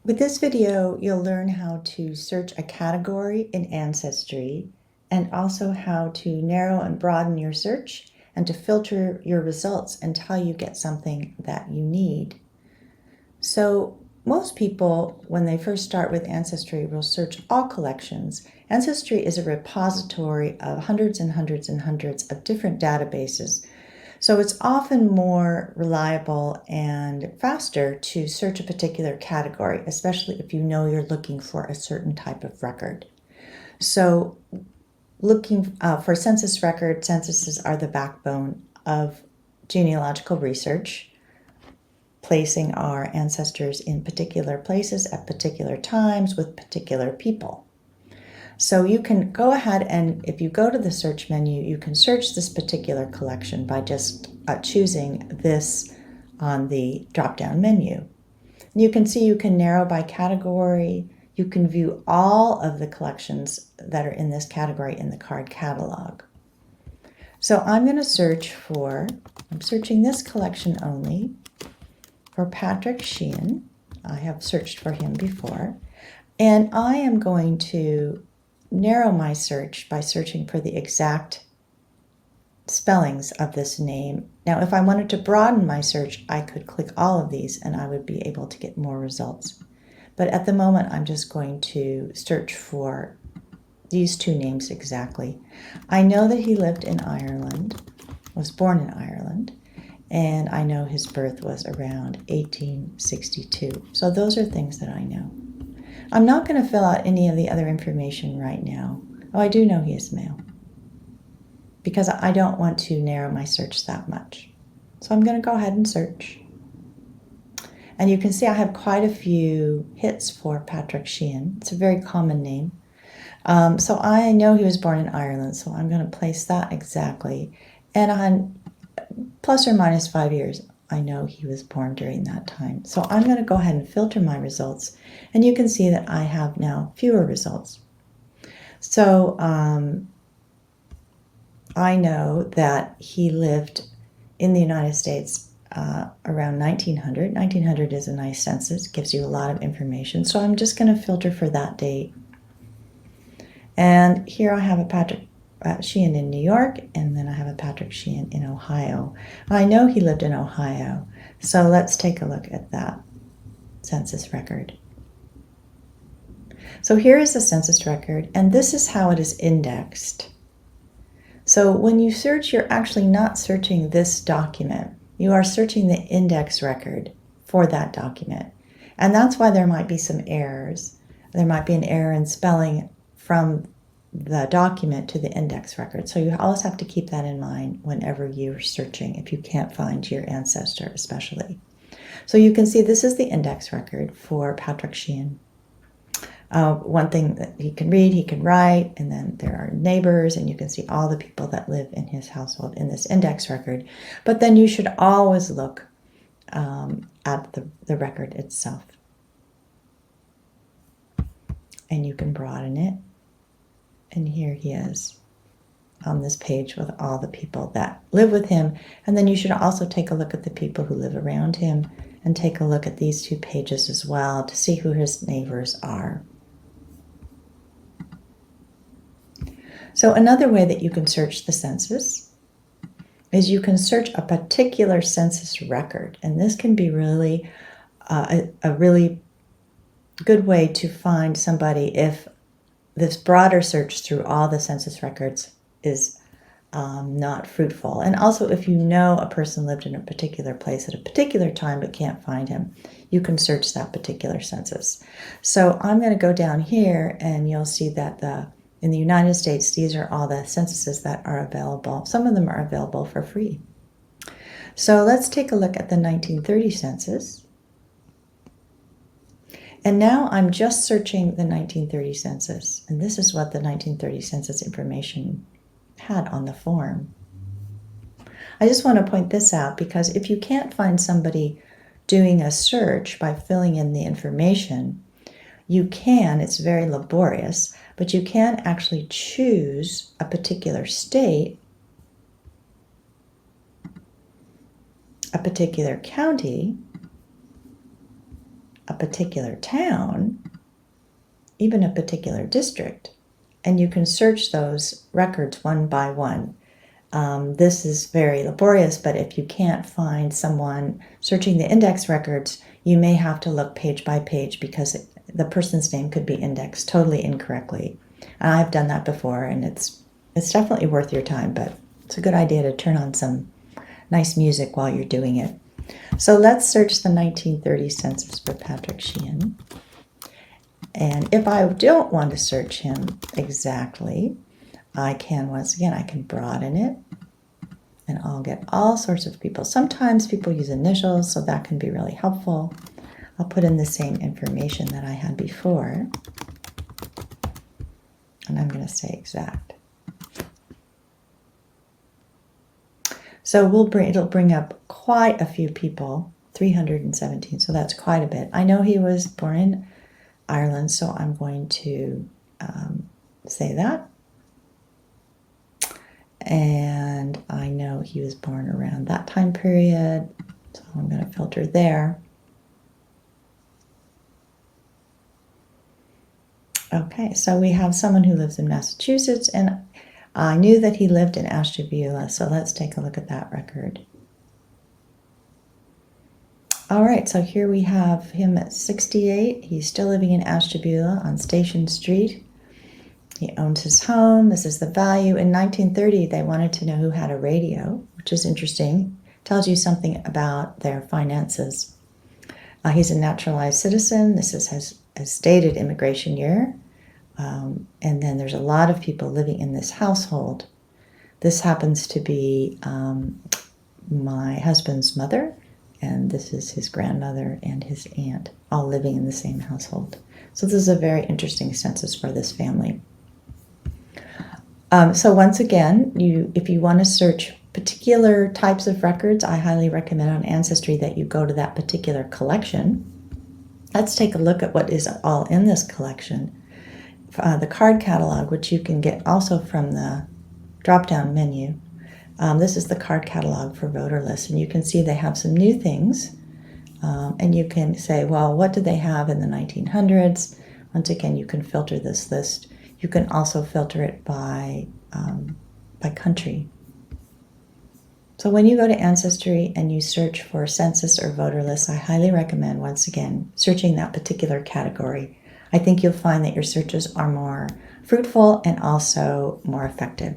With this video, you'll learn how to search a category in Ancestry and also how to narrow and broaden your search and to filter your results until you get something that you need. So most people, when they first start with Ancestry, will search all collections. Ancestry is a repository of hundreds and hundreds and hundreds of different databases. So it's often more reliable and faster to search a particular category, especially if you know you're looking for a certain type of record. So looking for census records, censuses are the backbone of genealogical research, placing our ancestors in particular places at particular times with particular people. So you can go ahead and if you go to the search menu, you can search this particular collection by just choosing this on the drop-down menu. You can see you can narrow by category. You can view all of the collections that are in this category in the card catalog. So I'm going to search for, I'm searching this collection only for Patrick Sheehan. I have searched for him before. And I am going to narrow my search by searching for the exact spellings of this name. Now, if I wanted to broaden my search, I could click all of these and I would be able to get more results. But at the moment, I'm just going to search for these two names exactly. I know that he lived in Ireland, was born in Ireland, and I know his birth was around 1862. So those are things that I know. I'm not going to fill out any of the other information right now. Oh, I do know he is male because I don't want to narrow my search that much. So I'm going to go ahead and search. And you can see I have quite a few hits for Patrick Sheehan. It's a very common name. So I know he was born in Ireland, so I'm going to place that exactly. And on plus or minus 5 years, I know he was born during that time. So I'm going to go ahead and filter my results. And you can see that I have now fewer results. So I know that he lived in the United States around 1900. 1900 is a nice census, gives you a lot of information. So I'm just going to filter for that date. And here I have a Patrick Sheehan in New York, and then I have a Patrick Sheehan in Ohio. I know he lived in Ohio, so let's take a look at that census record. So here is the census record, and this is how it is indexed. So when you search, you're actually not searching this document. You are searching the index record for that document. And that's why there might be some errors. There might be an error in spelling from the document to the index record. So you always have to keep that in mind whenever you're searching, if you can't find your ancestor especially. So you can see this is the index record for Patrick Sheehan. One thing that he can read, he can write, and then there are neighbors, and you can see all the people that live in his household in this index record. But then you should always look at the record itself. And you can broaden it. And here he is on this page with all the people that live with him. And then you should also take a look at the people who live around him and take a look at these two pages as well to see who his neighbors are. So another way that you can search the census is you can search a particular census record. And this can be really a really good way to find somebody if this broader search through all the census records is not fruitful. And also if you know a person lived in a particular place at a particular time but can't find him, you can search that particular census. So I'm going to go down here and you'll see that in the United States, these are all the censuses that are available. Some of them are available for free. So let's take a look at the 1930 census. And now I'm just searching the 1930 census, and this is what the 1930 census information had on the form. I just want to point this out because if you can't find somebody doing a search by filling in the information, you can, it's very laborious, but you can actually choose a particular state, a particular county, a particular town, even a particular district, and you can search those records one by one. This is very laborious, but if you can't find someone searching the index records, you may have to look page by page because the person's name could be indexed totally incorrectly. And I've done that before, and it's definitely worth your time, but it's a good idea to turn on some nice music while you're doing it. So let's search the 1930 census for Patrick Sheehan. And if I don't want to search him exactly, I can, once again, I can broaden it, and I'll get all sorts of people. Sometimes people use initials, so that can be really helpful. I'll put in the same information that I had before, and I'm going to say exact. So it'll bring up quite a few people, 317, so that's quite a bit. I know he was born in Ireland, so I'm going to say that. And I know he was born around that time period, so I'm going to filter there. Okay, so we have someone who lives in Massachusetts, and I knew that he lived in Ashtabula, so let's take a look at that record. All right, so here we have him at 68. He's still living in Ashtabula on Station Street. He owns his home. This is the value. In 1930, they wanted to know who had a radio, which is interesting. Tells you something about their finances. He's a naturalized citizen. This is his stated immigration year. And then there's a lot of people living in this household. This happens to be my husband's mother, and this is his grandmother and his aunt, all living in the same household. So this is a very interesting census for this family. So once again, if you want to search particular types of records, I highly recommend on Ancestry that you go to that particular collection. Let's take a look at what is all in this collection. The card catalog, which you can get also from the drop-down menu. This is the card catalog for voter lists, and you can see they have some new things. And you can say, well, what did they have in the 1900s? Once again, you can filter this list. You can also filter it by country. So when you go to Ancestry and you search for census or voter lists, I highly recommend, once again, searching that particular category. I think you'll find that your searches are more fruitful and also more effective.